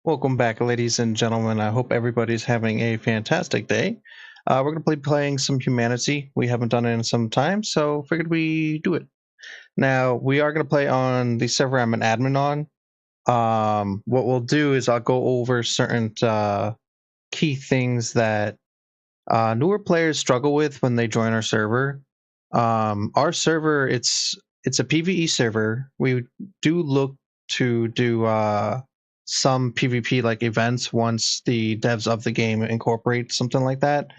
Welcome back, ladies and gentlemen. I hope everybody's having a fantastic day. We're going to be playing some HumanitZ. We haven't done it in some time, so figured we do it. Now, we are going to play on the server I'm an admin on. What we'll do is I'll go over certain key things that newer players struggle with when they join our server. Our server, it's a PvE server. We do look to do some PvP like events once the devs of the game incorporate something like that.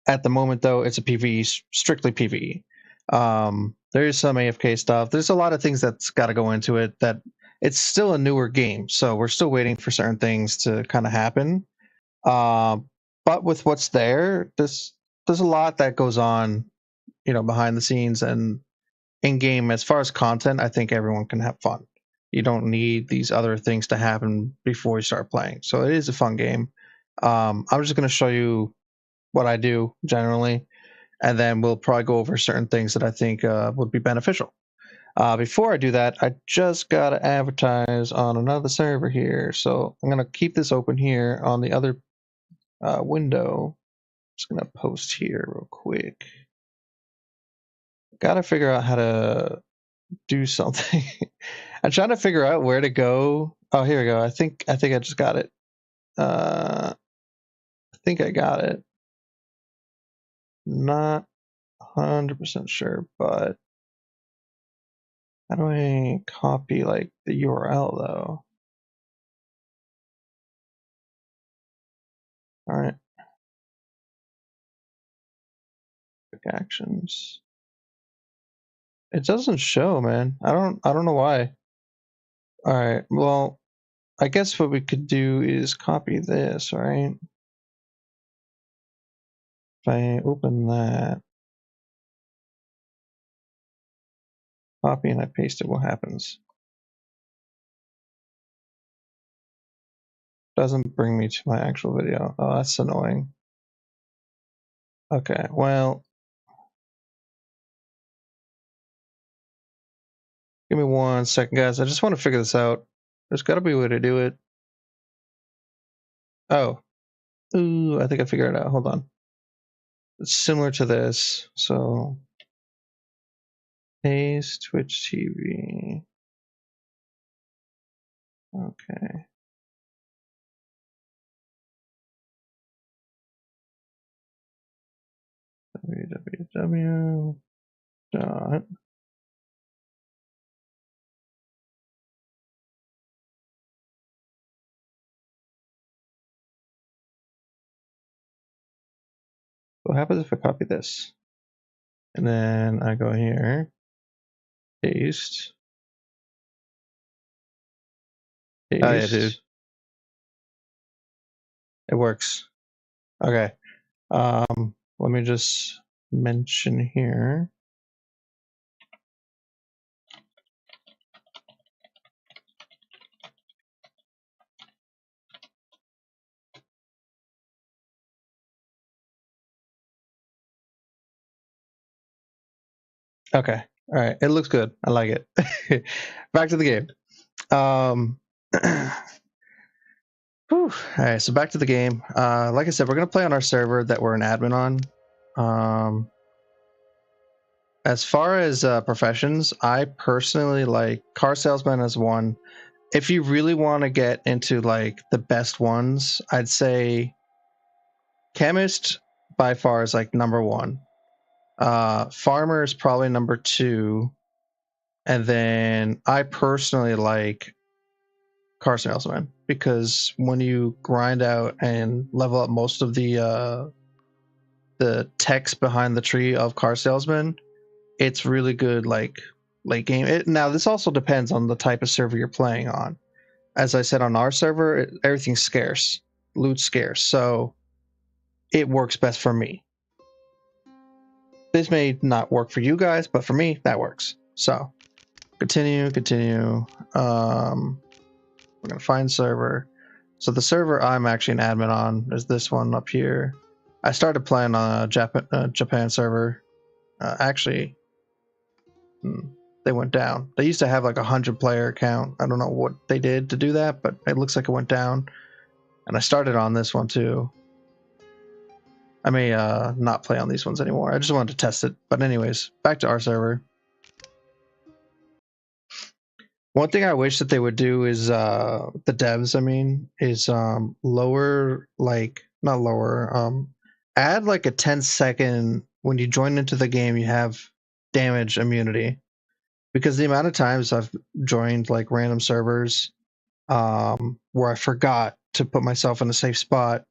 At the moment, though, it's a PvE, strictly PvE. There is some AFK stuff. There's a lot of things that's got to go into it. That it's still a newer game, so we're still waiting for certain things to kind of happen. But with what's there, there's a lot that goes on, behind the scenes and in game. As far as content, I think everyone can have fun. You don't need these other things to happen before you start playing. So it is a fun game. I'm just going to show you what I do generally, and then we'll probably go over certain things that I think would be beneficial. Before I do that, I just got to advertise on another server here. So I'm going to keep this open here on the other window. Just going to post here real quick. Got to figure out how to do something. I'm trying to figure out where to go. Oh, here we go. I think I just got it. I think I got it. Not 100% sure, but how do I copy like the URL though? All right. Quick actions. It doesn't show, man. I don't know why. All right. Well, I guess what we could do is copy this, right? If I open that, copy and I paste it, what happens? Doesn't bring me to my actual video. Oh, that's annoying. Okay, well, give me 1 second, guys. I just want to figure this out. There's got to be a way to do it. Oh, ooh, I think I figured it out. Hold on. It's similar to this. So, paste Twitch TV. Okay. www. Dot. What happens if I copy this? And then I go here, paste. Paste. Oh, yeah, dude. It works. Okay. Let me just mention here. Okay. All right. It looks good. I like it. Back to the game. All right. So back to the game. Like I said, we're gonna play on our server that we're an admin on. As far as professions, I personally like car salesman as one. If you really want to get into like the best ones, I'd say chemist by far is like number one. Farmer is probably number two. And then I personally like car salesman because when you grind out and level up most of the text behind the tree of car salesman, it's really good like late game. Now this also depends on the type of server you're playing on. As I said, on our server, everything's scarce, loot's scarce, so it works best for me. This may not work for you guys, but for me, that works. So continue. We're gonna find server. So the server I'm actually an admin on is this one up here. I started playing on a Japan server. Actually, they went down. They used to have like 100 player account. I don't know what they did to do that, but it looks like it went down. And I started on this one too. I may not play on these ones anymore. I just wanted to test it. But anyways, back to our server. One thing I wish that they would do is the devs, I mean, is lower, like, not lower, add like a 10-second when you join into the game, you have damage immunity. Because the amount of times I've joined like random servers where I forgot to put myself in a safe spot,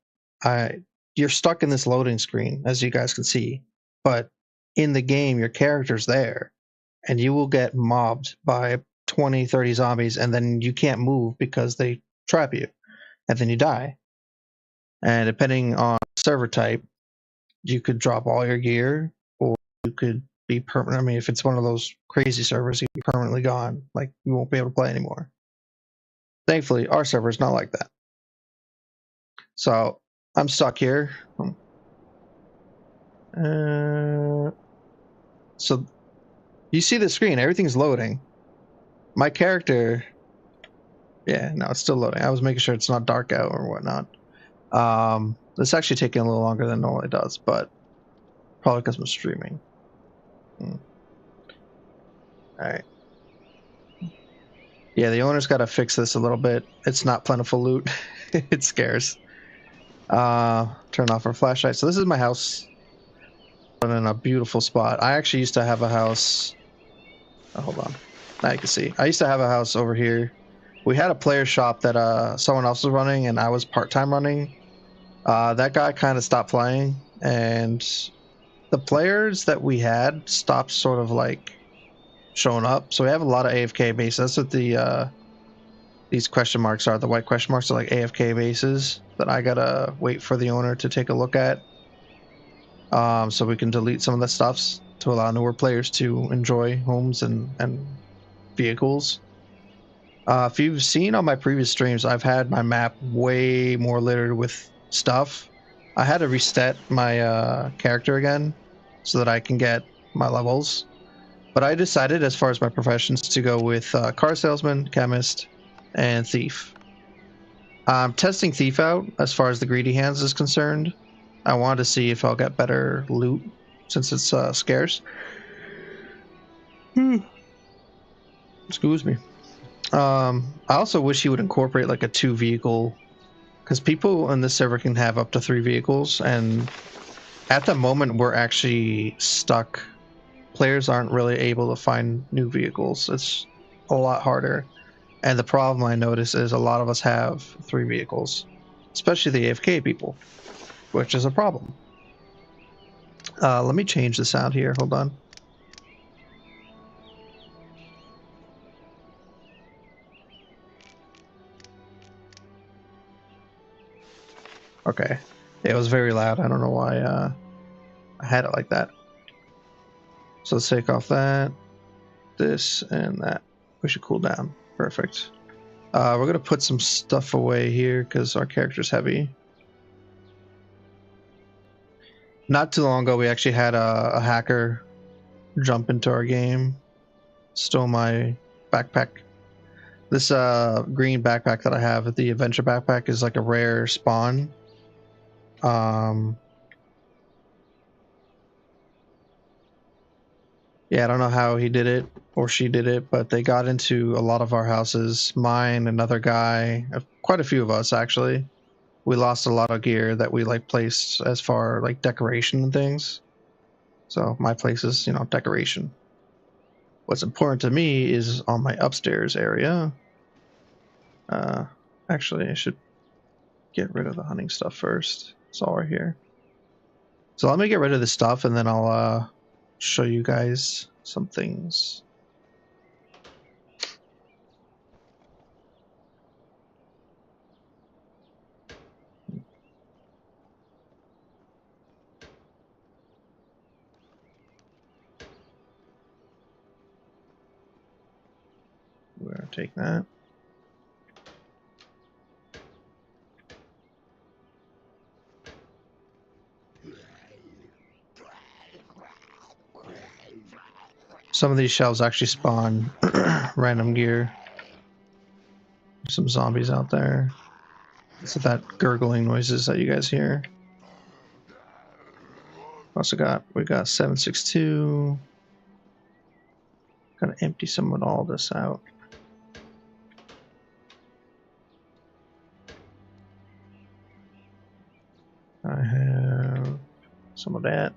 you're stuck in this loading screen, as you guys can see. But in the game, your character's there, and you will get mobbed by 20, 30 zombies, and then you can't move because they trap you, and then you die. And depending on server type, you could drop all your gear, or you could be permanent. I mean, if it's one of those crazy servers, you'd be permanently gone. Like, you won't be able to play anymore. Thankfully, our server is not like that. So I'm stuck here. So you see the screen, everything's loading. My character, yeah, no, it's still loading. I was making sure it's not dark out or whatnot. It's actually taking a little longer than it normally does, but probably because I'm streaming. All right. Yeah, the owner's got to fix this a little bit. It's not plentiful loot. It scares. Turn off our flashlight. So this is my house. In a beautiful spot. I actually used to have a house. Oh, hold on. Now you can see. I used to have a house over here. We had a player shop that someone else was running, and I was part-time running. That guy kind of stopped playing, and the players that we had stopped sort of like showing up. So we have a lot of AFK bases. That's what these question marks are. The white question marks are like AFK bases that I gotta wait for the owner to take a look at. So we can delete some of the stuffs to allow newer players to enjoy homes and vehicles. If you've seen on my previous streams, I've had my map way more littered with stuff. I had to reset my character again so that I can get my levels. But I decided, as far as my professions, to go with car salesman, chemist, and thief. I'm testing thief out as far as the greedy hands is concerned. I wanted to see if I'll get better loot since it's scarce. Excuse me. I also wish he would incorporate like a 2-vehicle, because people in this server can have up to 3 vehicles, and at the moment we're actually stuck. Players aren't really able to find new vehicles. It's a lot harder. And the problem I notice is a lot of us have 3 vehicles, especially the AFK people, which is a problem. Let me change the sound here. Hold on. Okay. It was very loud. I don't know why I had it like that. So let's take off that, this, and that. We should cool down. Perfect. We're going to put some stuff away here because our character's heavy. Not too long ago, we actually had a hacker jump into our game, stole my backpack. This green backpack that I have, the adventure backpack, is like a rare spawn. Yeah, I don't know how he did it or she did it, but they got into a lot of our houses. Mine, another guy, quite a few of us actually. We lost a lot of gear that we like placed as far like decoration and things. So my place is, you know, decoration. What's important to me is on my upstairs area. Actually, I should get rid of the hunting stuff first. It's all right here. So let me get rid of this stuff, and then I'll show you guys some things. We're gonna take that. Some of these shelves actually spawn random gear. Some zombies out there. So that gurgling noises that you guys hear. We got 762. Gotta empty some of all this out. I have some of that.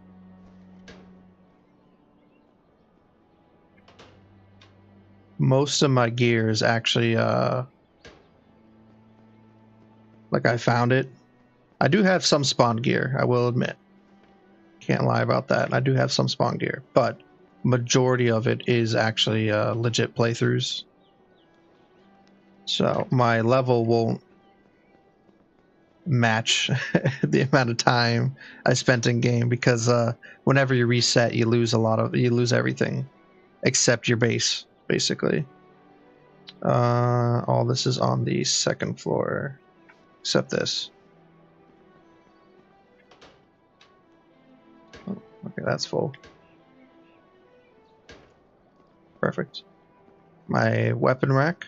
Most of my gear is actually like I found it. I do have some spawn gear, I will admit. Can't lie about that. I do have some spawn gear, but majority of it is actually legit playthroughs. So my level won't match the amount of time I spent in game because whenever you reset, you lose everything except your base, basically. All this is on the second floor, except this. Oh, okay, that's full. Perfect. My weapon rack.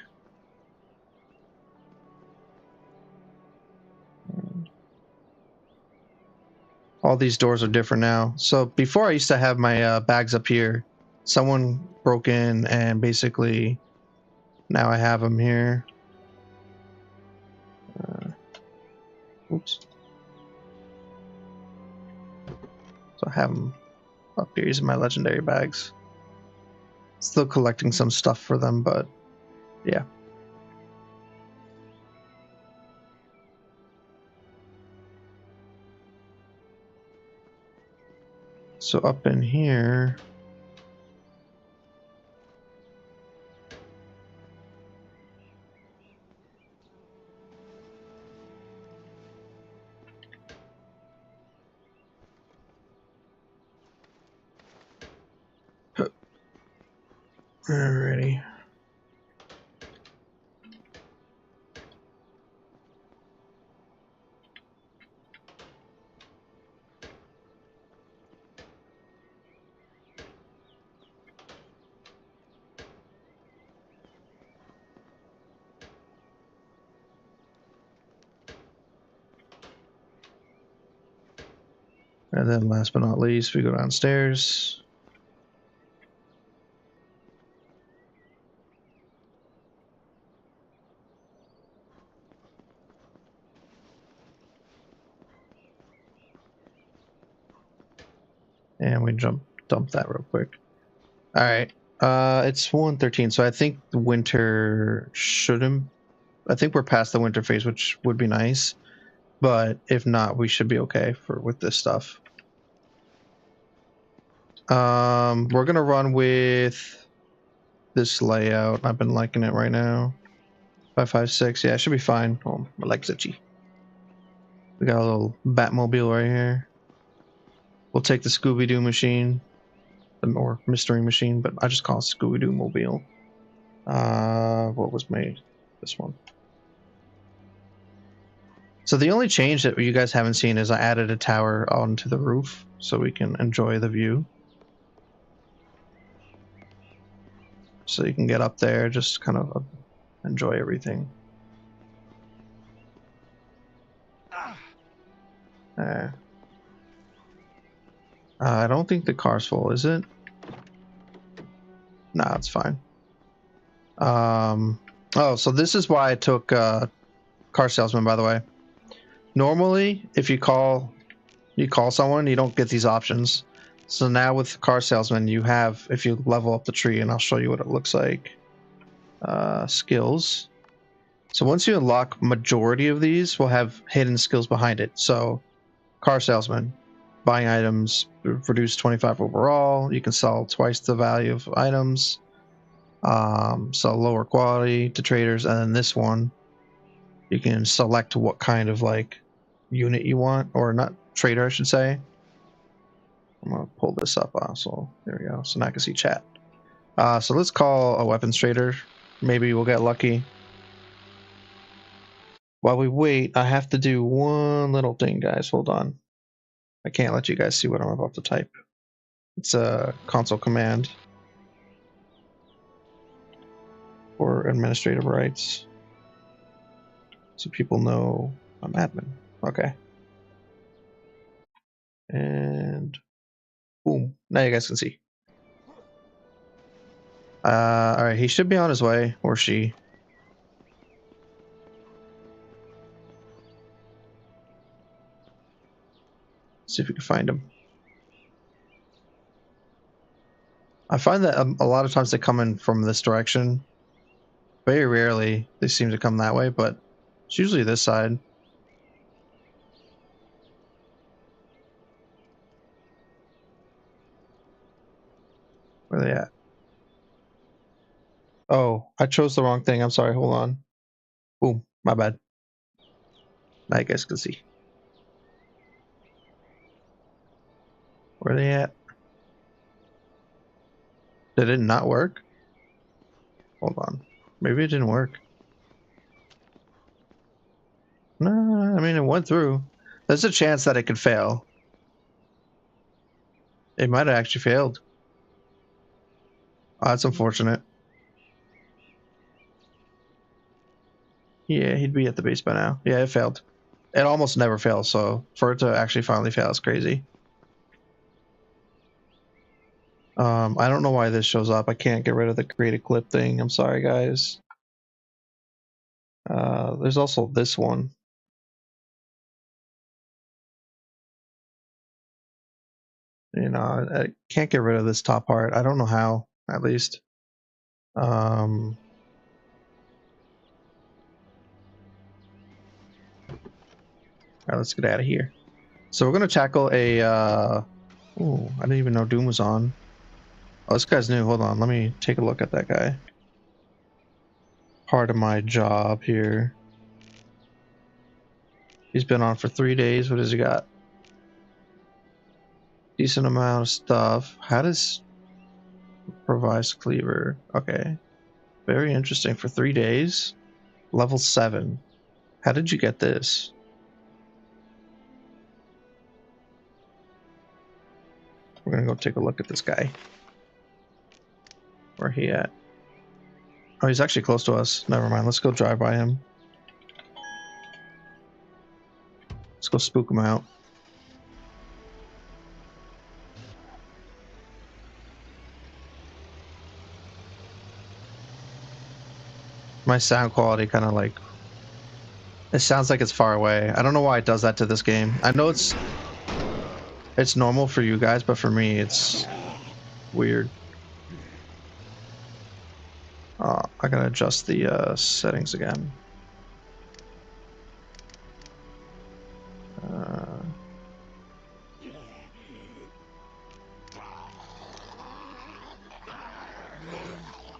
All these doors are different now. So before I used to have my bags up here. Someone broke in and basically now I have them here. Oops. So I have them up here using my legendary bags. Still collecting some stuff for them, but yeah. So up in here, alrighty. And then last but not least, we go downstairs. And we dump that real quick. All right. It's 1:13, so I think the winter shouldn't. I think we're past the winter phase, which would be nice. But if not, we should be okay with this stuff. We're gonna run with this layout. I've been liking it right now. 556. Yeah, it should be fine. Oh, my leg's itchy. We got a little Batmobile right here. We'll take the Scooby-Doo machine, or mystery machine, but I just call it Scooby-Doo mobile. What was made? This one. So the only change that you guys haven't seen is I added a tower onto the roof so we can enjoy the view. So you can get up there, just kind of enjoy everything. I don't think the car's full, is it? Nah, it's fine. Oh, so this is why I took car salesman, by the way. Normally, if you call someone, you don't get these options. So now with car salesman, you have, if you level up the tree, and I'll show you what it looks like. Skills. So once you unlock majority of these, we'll have hidden skills behind it. So car salesman, buying items, reduce 25 overall. You can sell twice the value of items. Sell lower quality to traders, and then this one, you can select what kind of like unit you want, or not trader, I should say. I'm gonna pull this up. So there we go. So now I can see chat. So let's call a weapons trader. Maybe we'll get lucky. While we wait, I have to do one little thing, guys. Hold on. I can't let you guys see what I'm about to type. It's a console command for administrative rights, so people know I'm admin. Okay. And boom. Now you guys can see. Alright, he should be on his way, or she. See if we can find him. I find that a lot of times they come in from this direction. Very rarely they seem to come that way, but it's usually this side. Where are they at? Oh, I chose the wrong thing. I'm sorry. Hold on. Boom. My bad. Now you guys can see. Where are they at? Did it not work? Hold on. Maybe it didn't work. No, I mean, it went through. There's a chance that it could fail. It might have actually failed. Oh, that's unfortunate. Yeah, he'd be at the base by now. Yeah, it failed. It almost never fails, so for it to actually finally fail is crazy. I don't know why this shows up. I can't get rid of the create a clip thing. I'm sorry, guys. There's also this one. You know, I can't get rid of this top part. I don't know how, at least. Alright, let's get out of here. So we're gonna tackle a, ooh, I didn't even know Doom was on. Oh, this guy's new. Hold on, let me take a look at that guy. Part of my job here. He's been on for 3 days. What has he got? Decent amount of stuff. How does Provise Cleaver? Okay. Very interesting. For 3 days. Level 7. How did you get this? We're gonna go take a look at this guy. Where he at? Oh, he's actually close to us. Never mind. Let's go drive by him. Let's go spook him out. My sound quality kind of like... It sounds like it's far away. I don't know why it does that to this game. I know it's normal for you guys, but for me, it's weird. I gotta adjust the settings again.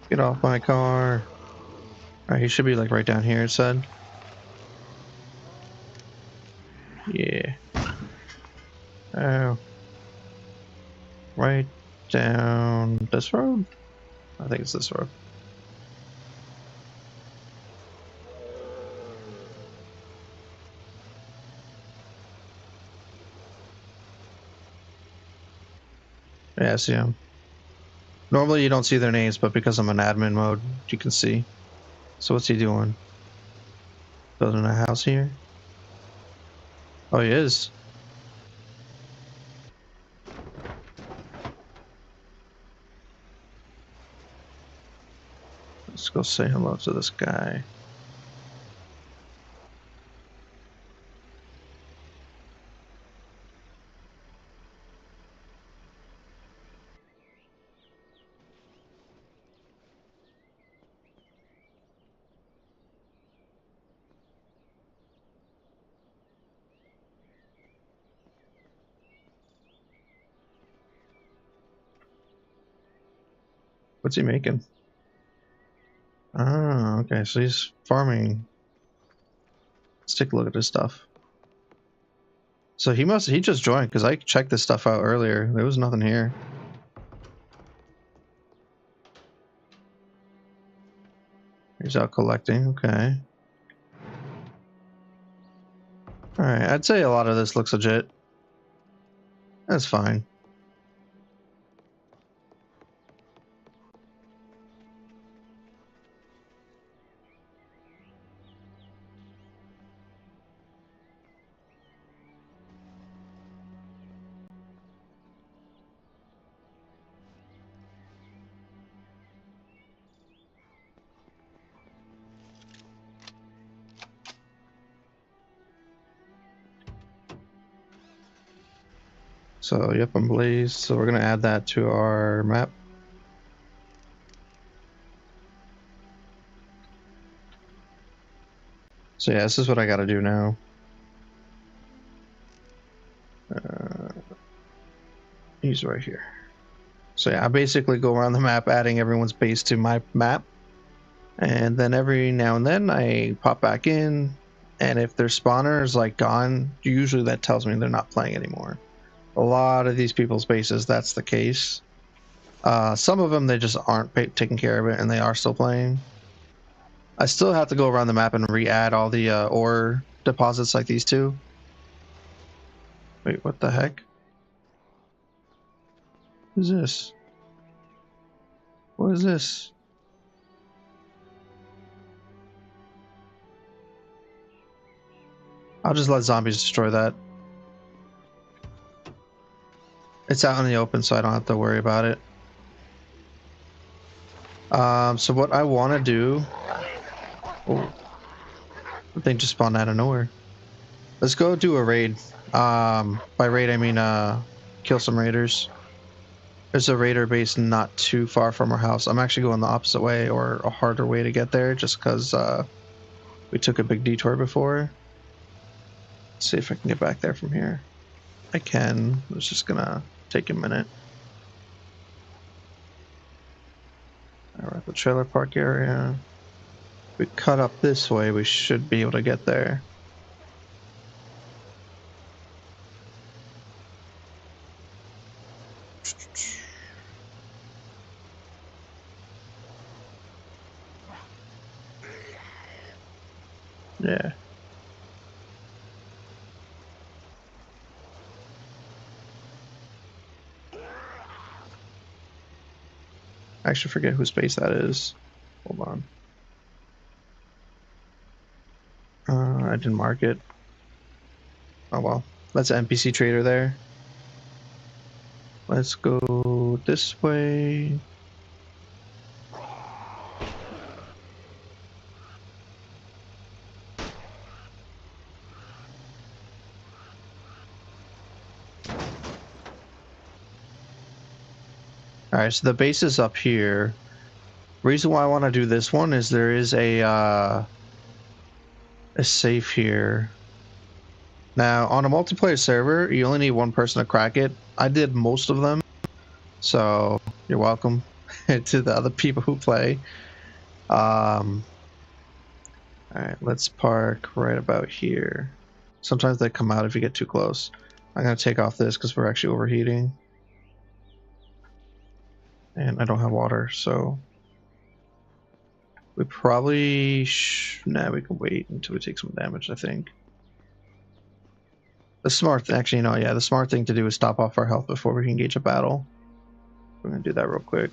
Get off my car. Alright, he should be like right down here, it said. Yeah. Oh. Right down this road? I think it's this road. Yeah, I see him. Normally you don't see their names, but because I'm in admin mode, you can see. So what's he doing? Building a house here? Oh, he is. Let's go say hello to this guy. What's he making? Ah, okay, so he's farming. Let's take a look at his stuff. So he just joined, because I checked this stuff out earlier. There was nothing here. He's out collecting, okay. Alright, I'd say a lot of this looks legit. That's fine. So yep, I'm blazed. So we're gonna add that to our map. So yeah, this is what I gotta do now. He's right here. So yeah, I basically go around the map adding everyone's base to my map. And then every now and then I pop back in, and if their spawner is like gone, usually that tells me they're not playing anymore. A lot of these people's bases, that's the case. Some of them, they just aren't taking care of it, and they are still playing. I still have to go around the map and re-add all the ore deposits like these two. Wait, what the heck? Who's this? What is this? I'll just let zombies destroy that. It's out in the open, so I don't have to worry about it. So what I want to do... Oh, the thing just spawned out of nowhere. Let's go do a raid. By raid, I mean kill some raiders. There's a raider base not too far from our house. I'm actually going the opposite way, or a harder way to get there, just because we took a big detour before. Let's see if I can get back there from here. I can. It's just gonna take a minute. We're at the trailer park area. If we cut up this way, we should be able to get there. Yeah. I actually forget whose base that is. Hold on. I didn't mark it. Oh well. That's an NPC trader there. Let's go this way. Alright, so the base is up here. Reason why I want to do this one is there is a safe here. Now, on a multiplayer server, you only need one person to crack it. I did most of them, so you're welcome to the other people who play. Alright, let's park right about here. Sometimes they come out if you get too close. I'm going to take off this because we're actually overheating. And I don't have water, so... We probably... Nah, we can wait until we take some damage, I think. The smart... Actually, no, yeah, the smart thing to do is stop off our health before we engage a battle. We're going to do that real quick.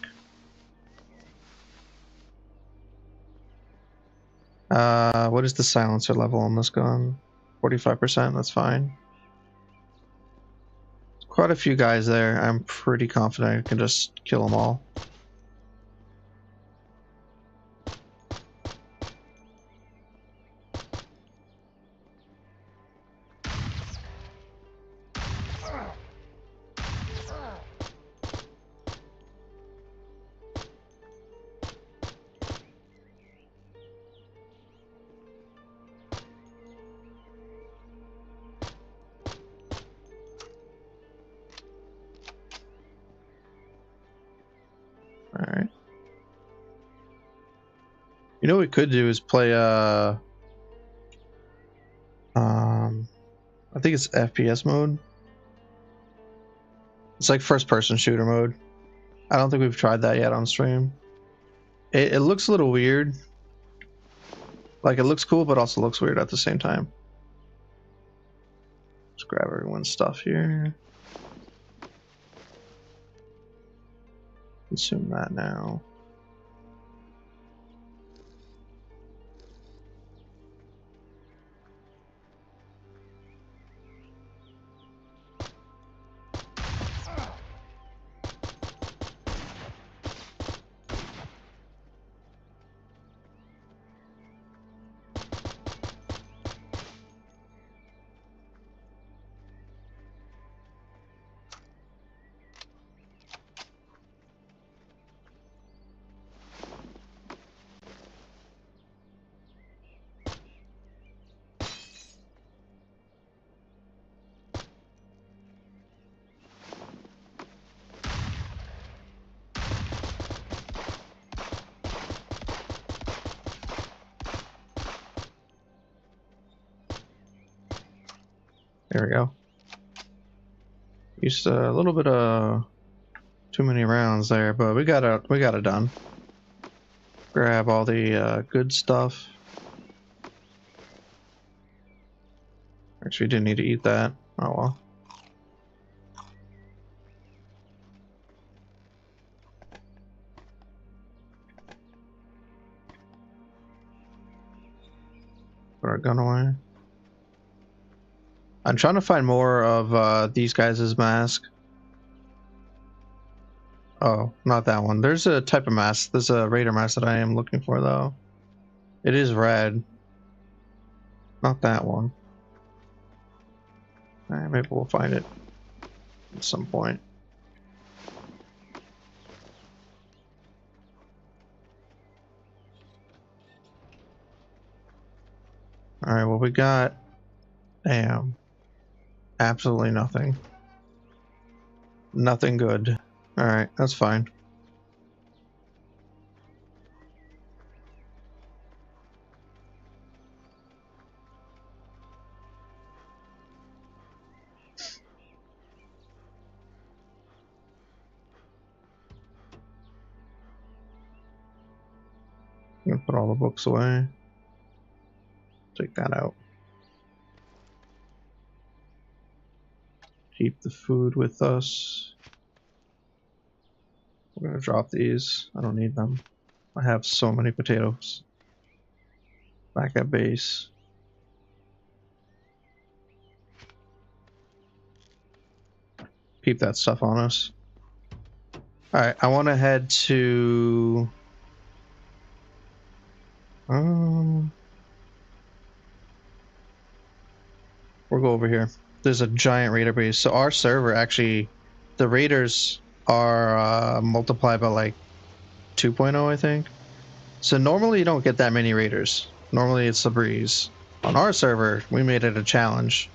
What is the silencer level on this gun? 45%, that's fine. Quite a few guys there. I'm pretty confident I can just kill them all. Alright. You know what we could do is play I think it's FPS mode. It's like first person shooter mode. I don't think we've tried that yet on stream. It looks a little weird. Like, it looks cool, but also looks weird at the same time. Let's grab everyone's stuff here. Consume that now. There we go. Used a little bit of too many rounds there, but we got it done. Grab all the good stuff. Actually, didn't need to eat that. Oh well. Put our gun away. I'm trying to find more of these guys' mask. Oh, not that one. There's a type of mask. There's a raider mask that I am looking for, though. It is red. Not that one. Alright, maybe we'll find it at some point. Alright, well, we got... Damn. Absolutely nothing. Nothing good. Alright, that's fine. I'm gonna put all the books away. Take that out. Keep the food with us. We're gonna drop these. I don't need them. I have so many potatoes. Back at base. Keep that stuff on us. Alright, I want to head to... we'll go over here. There's a giant raider base. So our server actually... The raiders are multiplied by like 2.0, I think. So normally you don't get that many raiders. Normally it's a breeze. On our server, we made it a challenge.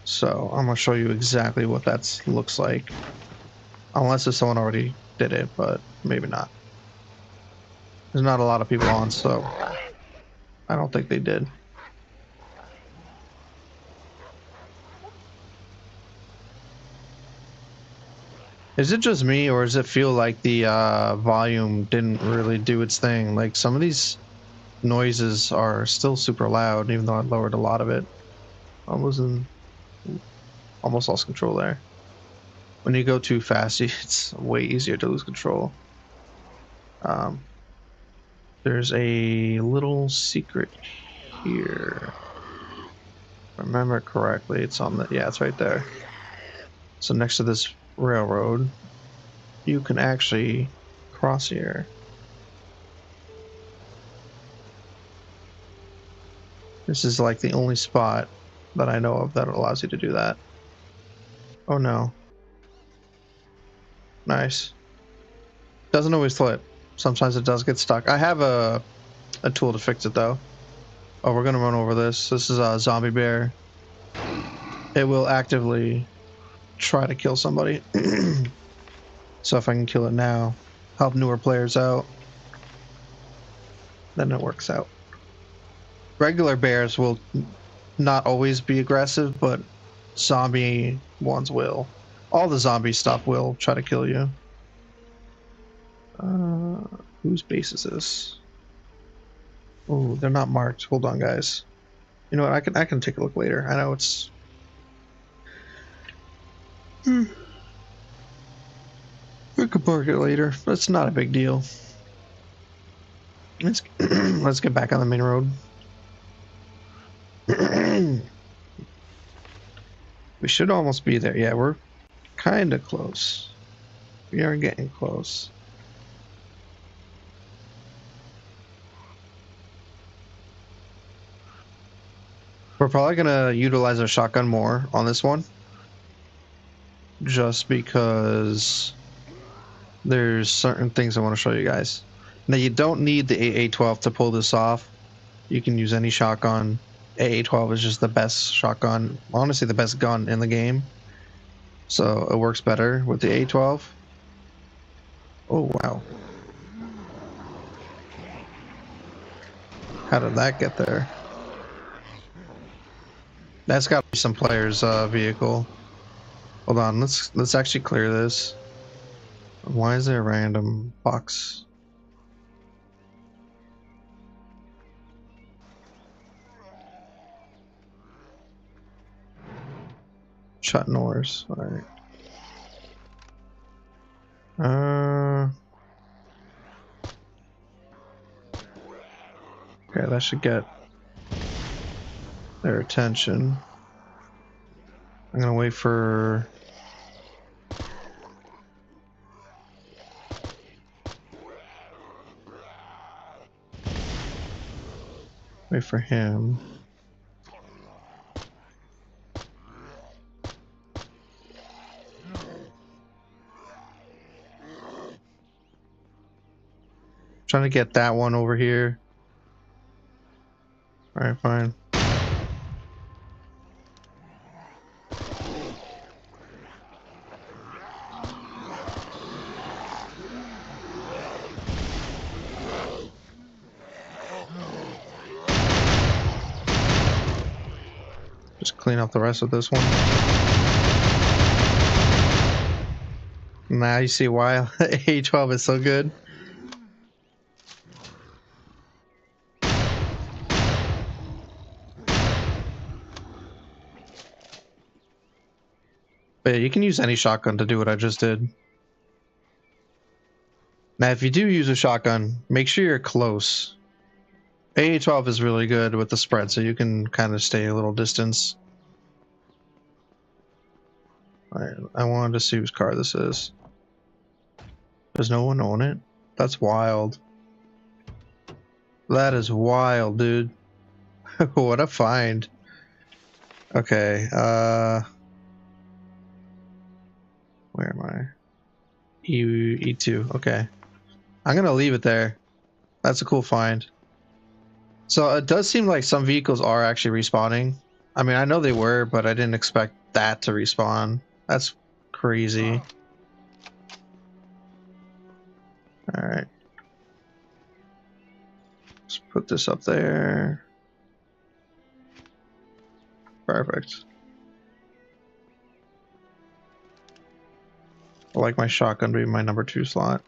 So I'm gonna show you exactly what that looks like. Unless if someone already did it, but maybe not. There's not a lot of people on, so I don't think they did. Is it just me, or does it feel like the volume didn't really do its thing? Like some of these noises are still super loud, even though I lowered a lot of it. I almost lost control there. When you go too fast, it's way easier to lose control. There's a little secret here. If I remember correctly, it's on the... Yeah, it's right there. So next to this railroad, you can actually cross here. This is like the only spot that I know of that allows you to do that. Oh no. Nice. Doesn't always flip. Sometimes it does get stuck. I have a tool to fix it though. Oh, we're gonna run over this. This is a zombie bear. It will actively try to kill somebody. So if I can kill it now, help newer players out, then it works out. Regular bears will not always be aggressive, but zombie ones will. All the zombie stuff will try to kill you. Whose base is this? Oh, they're not marked. Hold on, guys. You know what? I can take a look later. I know it's... We could mark it later. But it's not a big deal. Let's let's get back on the main road. We should almost be there. Yeah, we're kind of close. We are getting close. We're probably gonna utilize our shotgun more on this one, just because there's certain things I want to show you guys. Now you don't need the AA-12 to pull this off. You can use any shotgun. AA-12 is just the best shotgun, honestly the best gun in the game. So it works better with the AA-12. Oh wow. How did that get there? That's got to be some player's vehicle. Hold on, let's actually clear this. Why is there a random box? Shut Norris. All right. Okay, that should get their attention. I'm gonna wait for. Wait for him. Trying to get that one over here. All right, fine. Just clean up the rest of this one. Now you see why A12 is so good. But yeah, you can use any shotgun to do what I just did. Now, if you do use a shotgun, make sure you're close. A12 is really good with the spread, so you can kind of stay a little distance. Alright, I wanted to see whose car this is. Does no one own it? That's wild. That is wild, dude. What a find. Okay, where am I? E2, okay. I'm gonna leave it there. That's a cool find. So it does seem like some vehicles are actually respawning. I mean, I know they were, but I didn't expect that to respawn. That's crazy. Alright. Let's put this up there. Perfect. I like my shotgun to be my number 2 slot.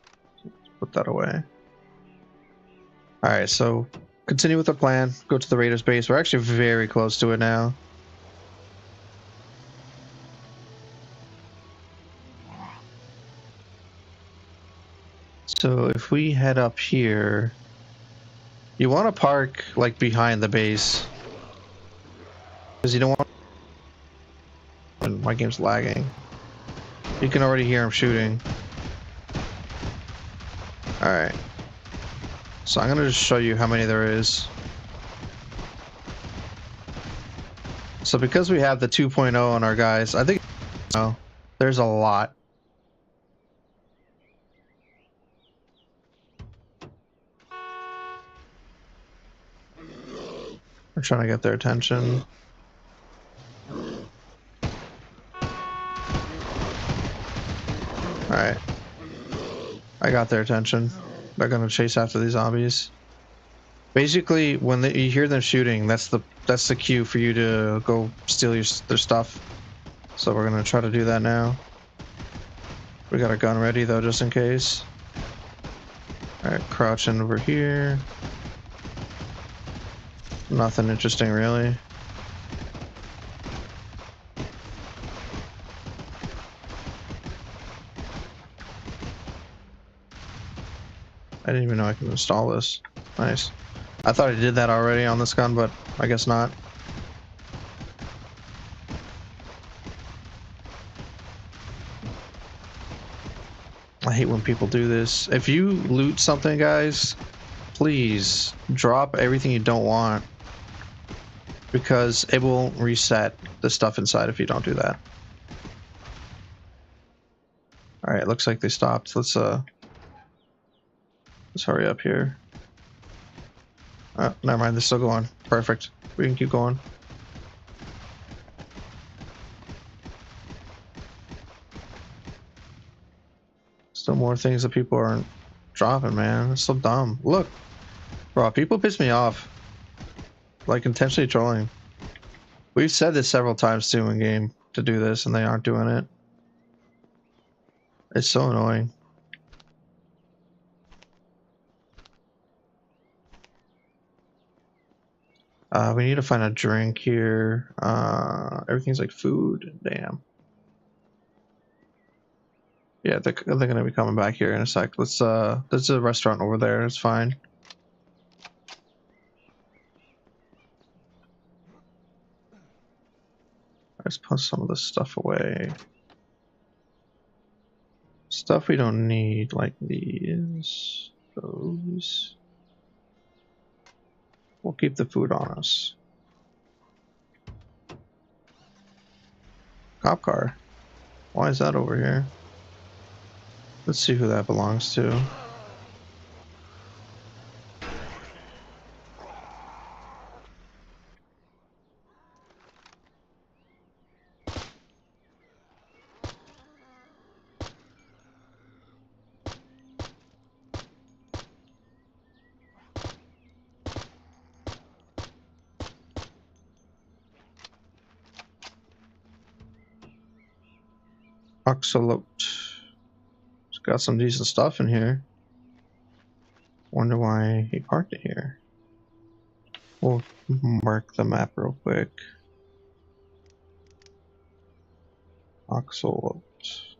Let's put that away. Alright, so continue with the plan. Go to the Raiders base. We're actually very close to it now. So if we head up here, you want to park like behind the base, because you don't want. My game's lagging. You can already hear him shooting. All right. So I'm gonna just show you how many there is. So because we have the 2.0 on our guys, I think there's a lot. We're trying to get their attention. Alright. I got their attention. They're gonna chase after these zombies. Basically, when you hear them shooting, that's the cue for you to go steal their stuff. So we're gonna try to do that now. We got a gun ready though, just in case. Alright, crouching over here. Nothing interesting really. I didn't even know I could install this. Nice. I thought I did that already on this gun, but I guess not. I hate when people do this. If you loot something, guys, please drop everything you don't want, because it will reset the stuff inside if you don't do that. All right, looks like they stopped. Let's hurry up here. Oh, never mind, they're still going. Perfect. We can keep going. Still more things that people aren't dropping, man. It's so dumb. Look, bro, people piss me off. Like intentionally trolling. We've said this several times too in game to do this, and they aren't doing it. It's so annoying. We need to find a drink here. Everything's like food. Damn. Yeah, they're gonna be coming back here in a sec. Let's there's a restaurant over there. It's fine. Let's put some of this stuff away. Stuff we don't need, like these, those. We'll keep the food on us. Cop car. Why is that over here? Let's see who that belongs to. Oxalote. It's got some decent stuff in here. Wonder why he parked it here. We'll mark the map real quick. Oxalote.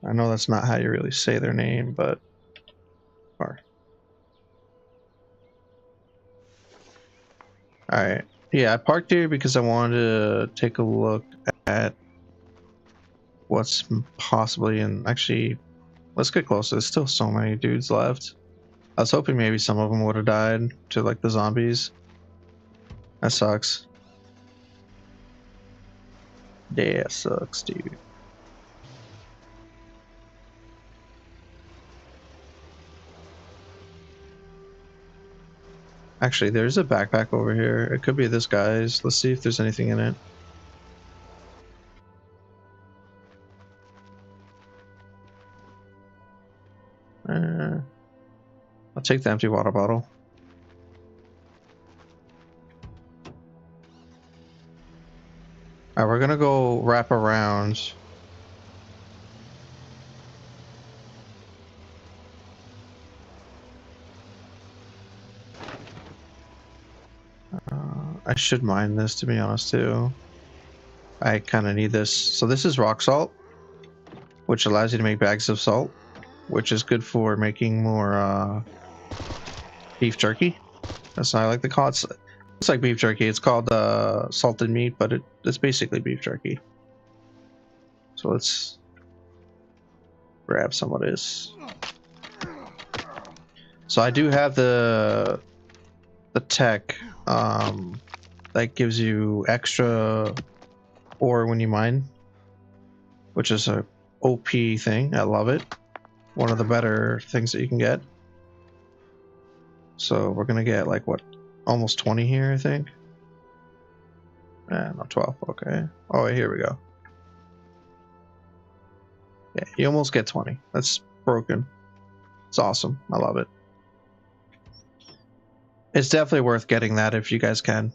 I know that's not how you really say their name, but alright. Yeah, I parked here because I wanted to take a look at what's possibly in. Actually, let's get closer. There's still so many dudes left. I was hoping maybe some of them would have died to like the zombies. That sucks. Yeah, sucks, dude. Actually, there's a backpack over here. It could be this guy's. Let's see if there's anything in it. I'll take the empty water bottle. Alright, we're gonna go wrap around. I should mine this, to be honest, too. I kind of need this. So this is rock salt, which allows you to make bags of salt, which is good for making more beef jerky. That's what I like to call it. It's like beef jerky. It's called salted meat, but it's basically beef jerky. So let's grab some of this. So I do have the tech that gives you extra ore when you mine, which is a OP thing. I love it. One of the better things that you can get. So we're gonna get like what, almost 20 here, I think. No, 12. Okay. Oh, here we go. Yeah, you almost get 20. That's broken. It's awesome. I love it. It's definitely worth getting that if you guys can.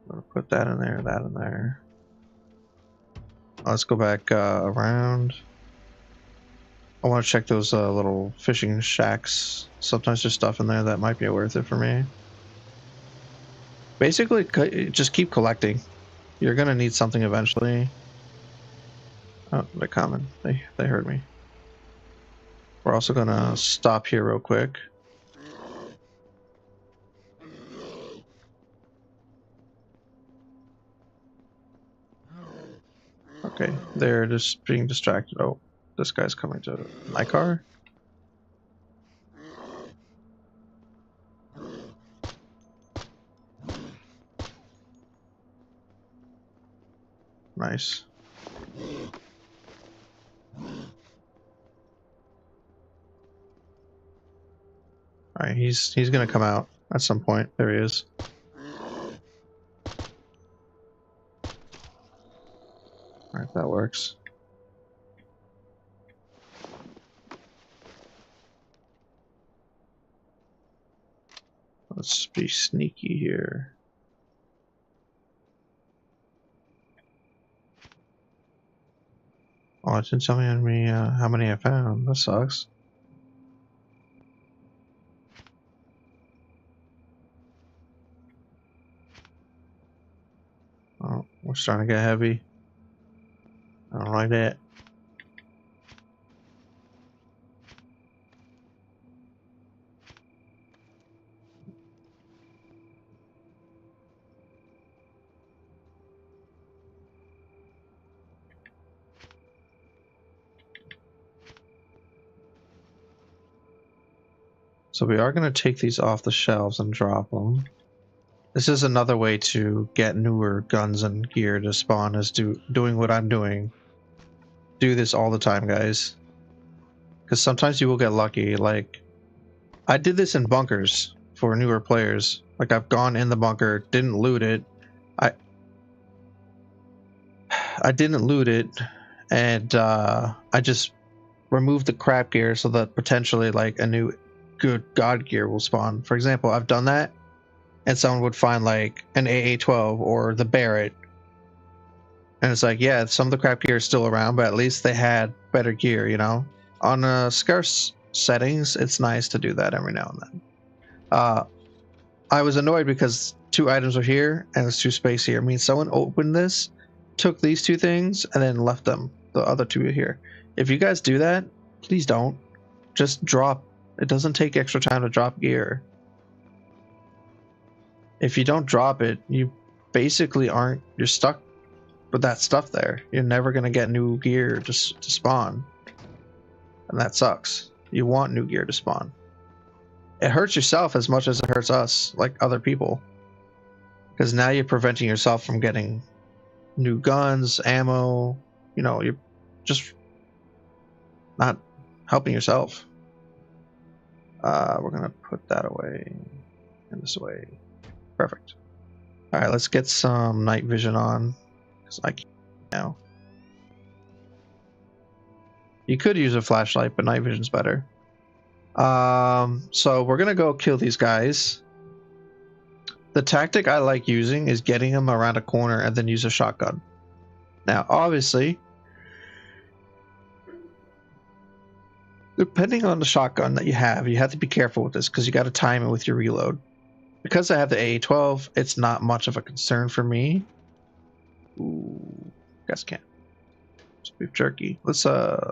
I'm gonna put that in there, that in there. Let's go back around. I want to check those little fishing shacks. Sometimes there's stuff in there that might be worth it for me. Basically, just keep collecting. You're gonna need something eventually. Oh, they're coming. They heard me. We're also gonna stop here real quick. Okay, they're just being distracted. Oh, this guy's coming to my car. Nice. Alright, he's gonna come out at some point. There he is. Alright, that works. Let's be sneaky here. Oh, it didn't tell me how many I found. That sucks. Oh, we're starting to get heavy. I don't like that. So we are going to take these off the shelves and drop them. This is another way to get newer guns and gear to spawn, is doing what I'm doing. Do this all the time, guys. Because sometimes you will get lucky. Like, I did this in bunkers for newer players. Like, I've gone in the bunker, didn't loot it. I didn't loot it, and I just removed the crap gear so that potentially, like, a new good god gear will spawn. For example, I've done that, and someone would find like an AA-12 or the Barrett, and it's like, yeah, some of the crap gear is still around, but at least they had better gear, you know. On scarce settings, it's nice to do that every now and then. I was annoyed because 2 items were here and there's 2 space here. I mean, someone opened this, took these 2 things, and then left them. The other 2 are here. If you guys do that, please don't. Just drop. It doesn't take extra time to drop gear. If you don't drop it, you basically aren't. You're stuck with that stuff there. You're never gonna get new gear to spawn, and that sucks. You want new gear to spawn. It hurts yourself as much as it hurts us, like other people, because now you're preventing yourself from getting new guns, ammo. You know, you're just not helping yourself. We're gonna put that away and this way. Perfect. All right, let's get some night vision on, because I can't now. You could use a flashlight, but night vision's better. So we're gonna go kill these guys. The tactic I like using is getting them around a corner and then use a shotgun. Now, obviously, depending on the shotgun that you have to be careful with this, because you got to time it with your reload. Because I have the AA-12, it's not much of a concern for me. Ooh, guys can't. It's beef jerky. Let's I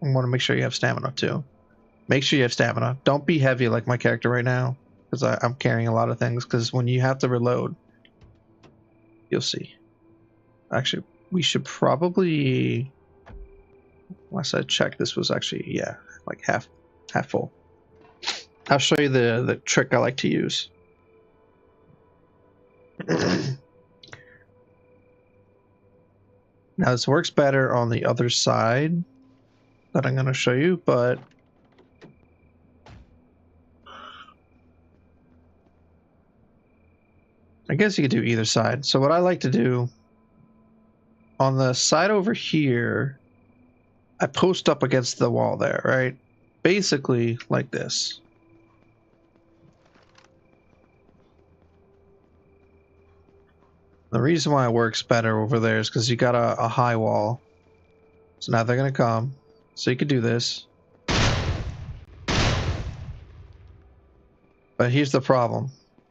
want to make sure you have stamina too. Make sure you have stamina. Don't be heavy like my character right now, because I'm carrying a lot of things. Because when you have to reload, you'll see. Actually, we should probably. Last I checked, this was actually, yeah, like half full. I'll show you the trick I like to use. Now this works better on the other side that I'm going to show you, but I guess you could do either side. So what I like to do, on the side over here, I post up against the wall there, right? Basically like this. The reason why it works better over there is because you got a high wall. So now they're going to come. So you could do this. But here's the problem.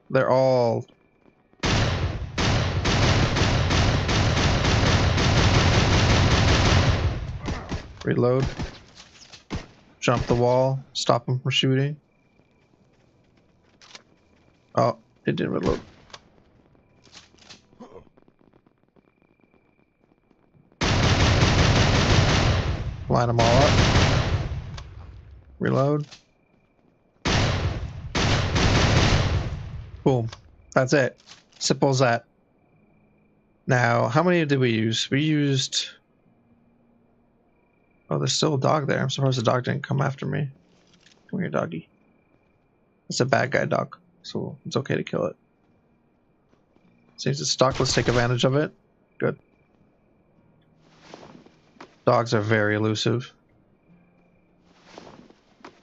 They're all... Reload. Jump the wall. Stop them from shooting. Oh, it didn't reload. Line them all up. Reload. Boom. That's it. Simple as that. Now, how many did we use? We used... Oh, there's still a dog there. I'm surprised the dog didn't come after me. Come here, doggy. It's a bad guy dog, so it's okay to kill it. Seems it's stuck. Let's take advantage of it. Good. Dogs are very elusive.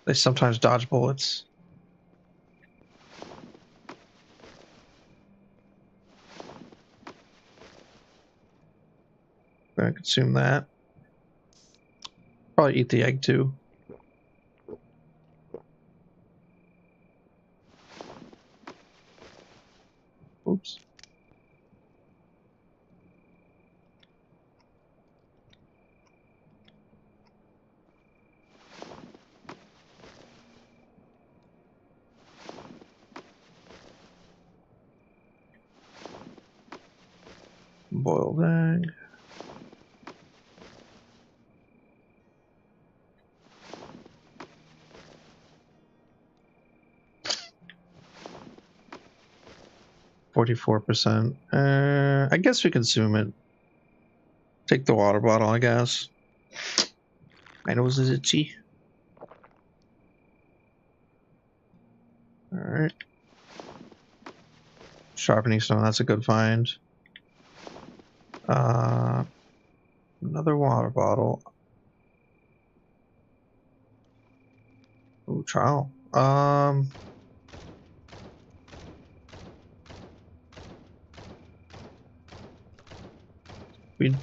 They sometimes dodge bullets. gonna consume that. Probably eat the egg too. Oops. Boiled egg. %. I guess we consume it. Take the water bottle, I guess. My nose is itchy. Alright. Sharpening stone, that's a good find. Another water bottle. Ooh, trowel. We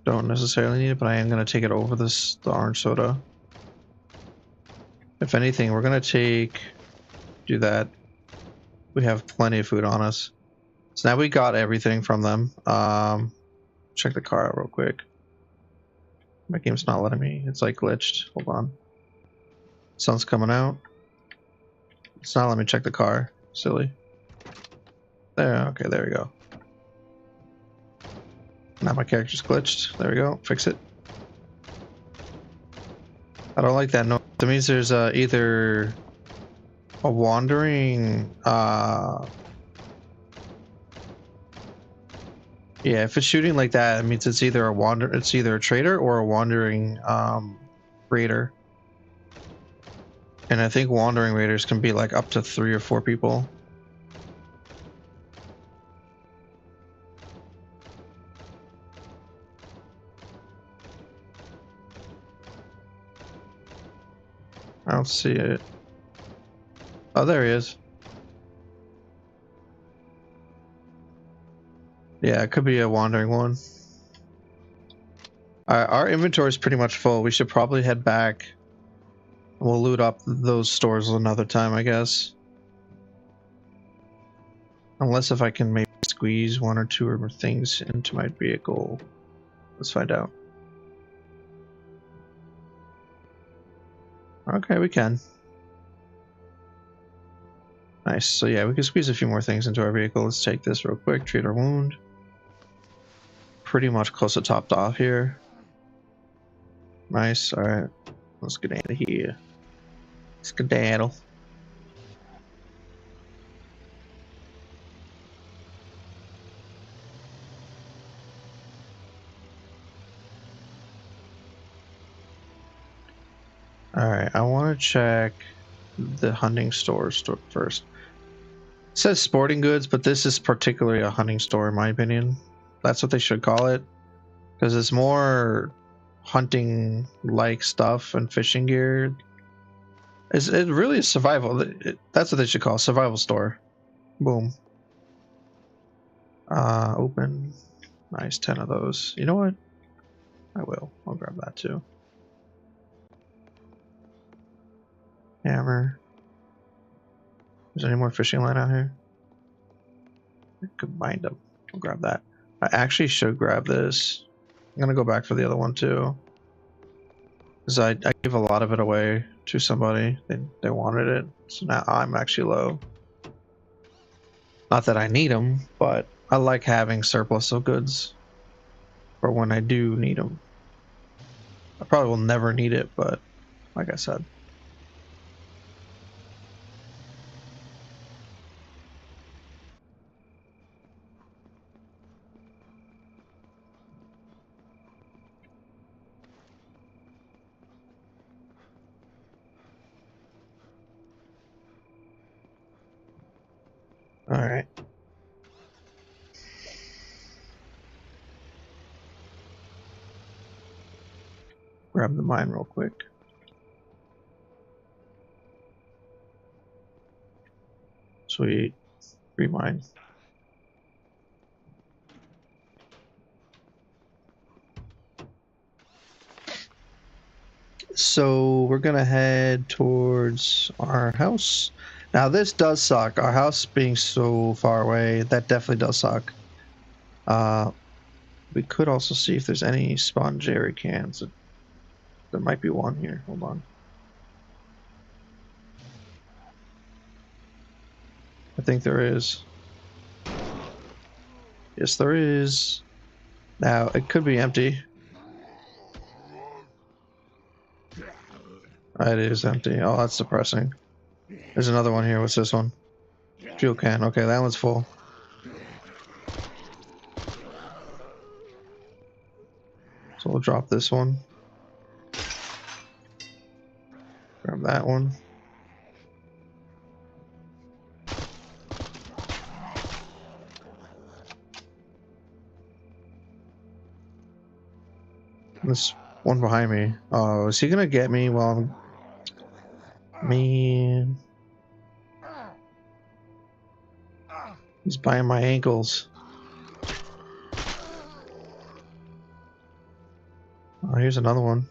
don't necessarily need it, but I am gonna take it over the orange soda. If anything, we're gonna do that. We have plenty of food on us. So now we got everything from them. Check the car out real quick. My game's not letting me. It's like glitched. Hold on. Sun's coming out. It's not letting me check the car. Silly. There. Okay, there we go. Now my character's glitched. There we go. Fix it. I don't like that noise. That means there's either a wandering yeah, if it's shooting like that, it means it's either a trader or a wandering raider. And I think wandering raiders can be like up to 3 or 4 people. I don't see it. Oh, there he is. Yeah, it could be a wandering one. Our inventory is pretty much full. We should probably head back. We'll loot up those stores another time, I guess. Unless if I can maybe squeeze 1 or 2 more things into my vehicle. Let's find out. Okay, we can. Nice. So yeah, we can squeeze a few more things into our vehicle. Let's take this real quick. Treat our wound. Pretty much close to topped off here. Nice. All right. Let's get out of here. Skedaddle. All right. I want to check the hunting store first. It says sporting goods, but this is particularly a hunting store in my opinion. That's what they should call it, because it's more hunting like stuff and fishing gear. It really is survival. That's what they should call a survival store. Boom. Open. Nice, 10 of those. You know what? I will. I'll grab that too. Hammer. Is there any more fishing line out here? I could bind them. I'll grab that. I actually should grab this. I'm gonna go back for the other one too, because I gave a lot of it away to somebody. They wanted it, so now I'm actually low. Not that I need them, but I like having surplus of goods for when I do need them. I probably will never need it, but like I said. All right. Grab the mine real quick. Sweet. Free mine. So we're gonna head towards our house. Now this does suck. Our house being so far away, that definitely does suck. We could also see if there's any spawn jerry cans. There might be one here. Hold on. I think there is. Yes, there is. Now, it could be empty. It is empty. Oh, that's depressing. There's another one here. What's this one? Fuel can. Okay, that one's full. So we'll drop this one. Grab that one. This one behind me. Oh, is he gonna get me while I'm... Man. He's biting my ankles. Oh, here's another one.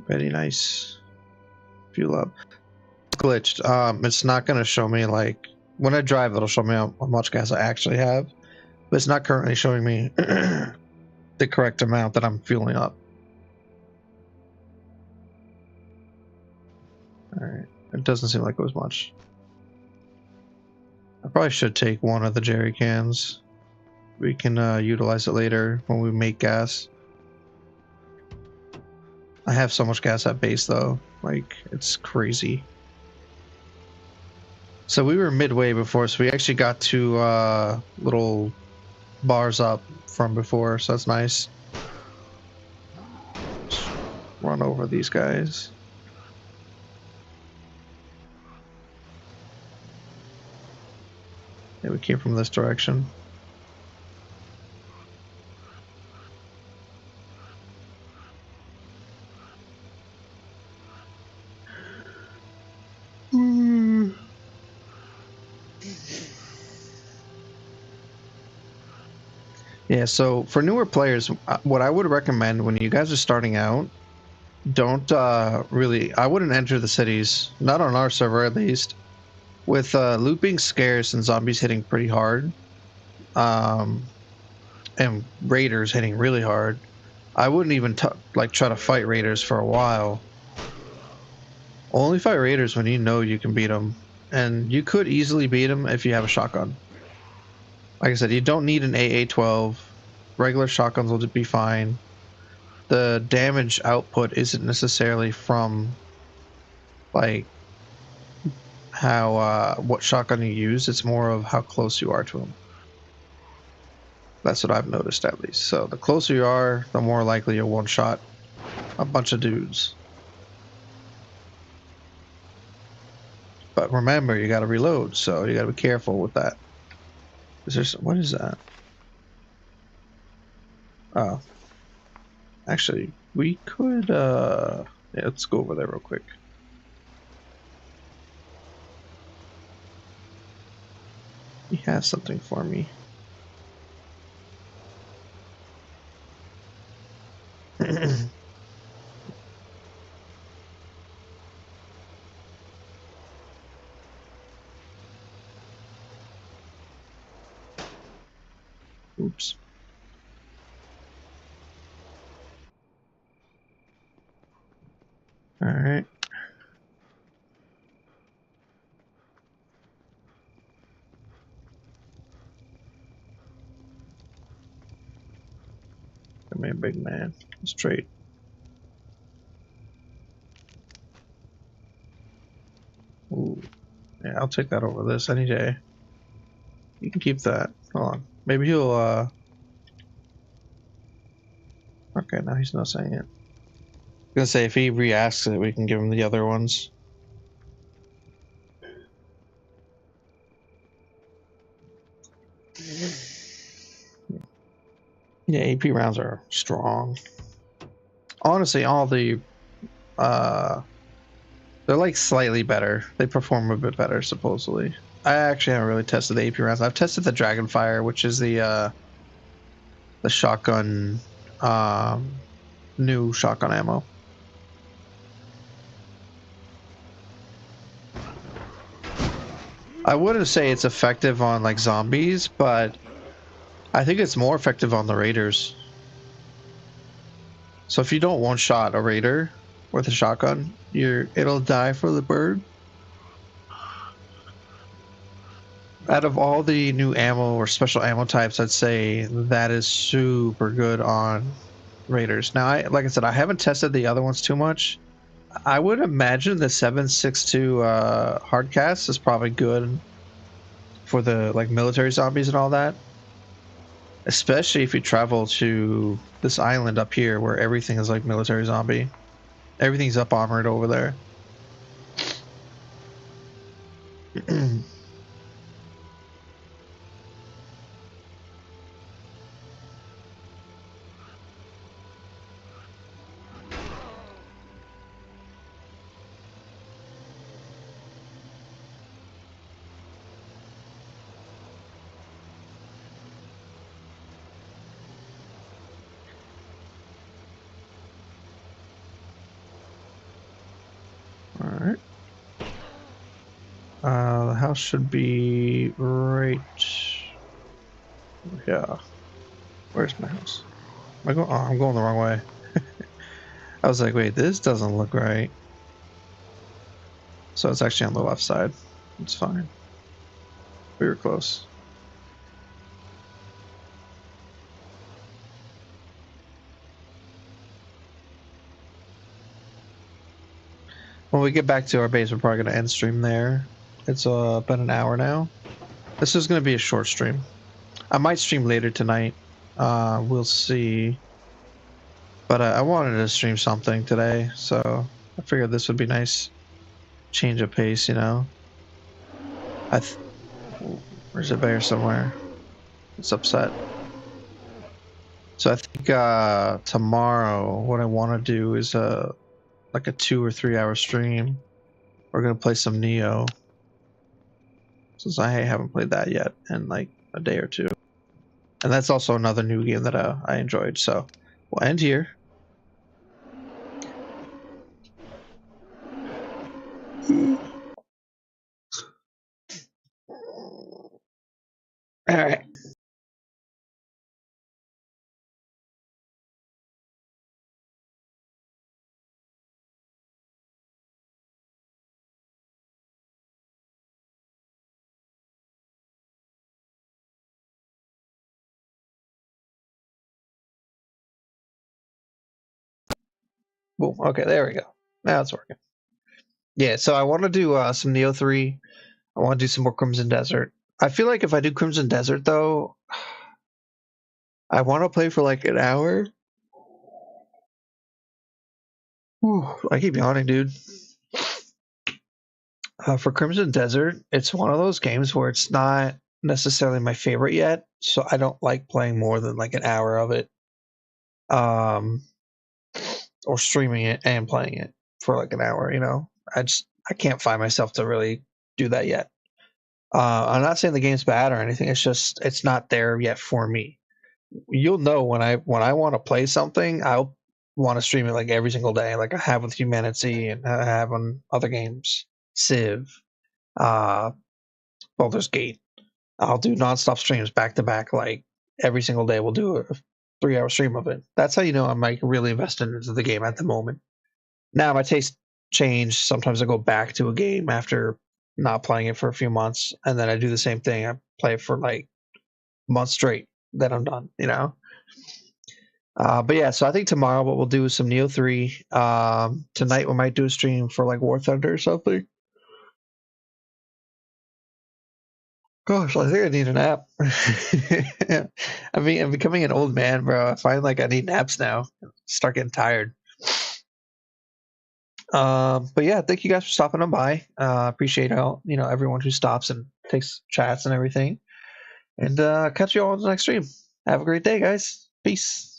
Very nice. Fuel up. It's glitched. It's not gonna show me, like, when I drive, it'll show me how much gas I actually have, but it's not currently showing me the correct amount that I'm fueling up. Alright. It doesn't seem like it was much. I probably should take one of the jerry cans. We can utilize it later when we make gas. I have so much gas at base though. Like, it's crazy. So we were midway before, so we actually got to little bars up from before, so that's nice. Just run over these guys. Yeah, we came from this direction. Yeah, so for newer players, what I would recommend when you guys are starting out, don't really, I wouldn't enter the cities, not on our server at least. With loot being scarce and zombies hitting pretty hard, and raiders hitting really hard, I wouldn't even like try to fight raiders for a while. Only fight raiders when you know you can beat them, and you could easily beat them if you have a shotgun. Like I said, you don't need an AA-12. Regular shotguns will be fine. The damage output isn't necessarily from, like, how what shotgun you use. It's more of how close you are to them. That's what I've noticed, at least. So the closer you are, the more likely you'll one-shot a bunch of dudes. But remember, you gotta reload, so you gotta be careful with that. Is there some, what is that? Oh. Actually, we could, yeah, let's go over there real quick. He has something for me. Oops. All right. Come here, big man. Let's trade. Ooh. Yeah, I'll take that over this any day. You can keep that. Hold on. Maybe he'll, okay, now he's not saying it. I'm gonna say if he re-asks it, we can give him the other ones. Yeah, AP rounds are strong. Honestly, all the, they're like slightly better. They perform a bit better, supposedly. I actually haven't really tested the AP rounds. I've tested the Dragonfire, which is the the shotgun, new shotgun ammo. I wouldn't say it's effective on like zombies, but I think it's more effective on the raiders. So if you don't one-shot a raider with a shotgun, it'll die for the bird. Out of all the new ammo or special ammo types, I'd say that is super good on raiders. Now, like I said, I haven't tested the other ones too much. I would imagine the 7.62 hardcast is probably good for the like military zombies and all that. Especially if you travel to this island up here where everything is like military zombie. Everything's up armored over there. Alright. The house should be right. Yeah. Where's my house? Am I going? Oh, I'm going the wrong way. I was like, wait, this doesn't look right. So it's actually on the left side. It's fine. We were close. When we get back to our base, we're probably going to end stream there. It's been an hour now. This is going to be a short stream. I might stream later tonight. We'll see. But I wanted to stream something today, so I figured this would be nice. Change of pace, you know. There's a bear somewhere. It's upset. So I think tomorrow, what I want to do is like a 2 or 3 hour stream. We're gonna play some Neo, since I haven't played that yet in like a day or two. And that's also another new game that I enjoyed. So we'll end here. All right. Boom. Okay, there we go. Now it's working. Yeah, so I want to do some Neo 3. I want to do some more Crimson Desert. I feel like if I do Crimson Desert, though, I want to play for like an hour. Whew, I keep yawning, dude. For Crimson Desert, it's one of those games where it's not necessarily my favorite yet, so I don't like playing more than like an hour of it. Or streaming it and playing it for like an hour, you know. I can't find myself to really do that yet. I'm not saying the game's bad or anything. It's just it's not there yet for me. You'll know when I want to play something, I'll want to stream it like every single day, like I have with HumanitZ and I have on other games, Civ, Baldur's Gate. I'll do nonstop streams back to back, like every single day. We'll do a 3 hour stream of it. That's how you know I'm like really invested into the game at the moment. Now my taste changed. Sometimes I go back to a game after not playing it for a few months, and then I do the same thing. I play it for like months straight. Then I'm done, you know. But yeah, so I think tomorrow what we'll do is some Neo 3. Tonight we might do a stream for like War Thunder or something. Gosh, I think I need a nap. I mean, I'm becoming an old man, bro. I find like I need naps now. Start getting tired. But yeah, thank you guys for stopping on by. Appreciate all everyone who stops and takes chats and everything. And catch you all on the next stream. Have a great day, guys. Peace.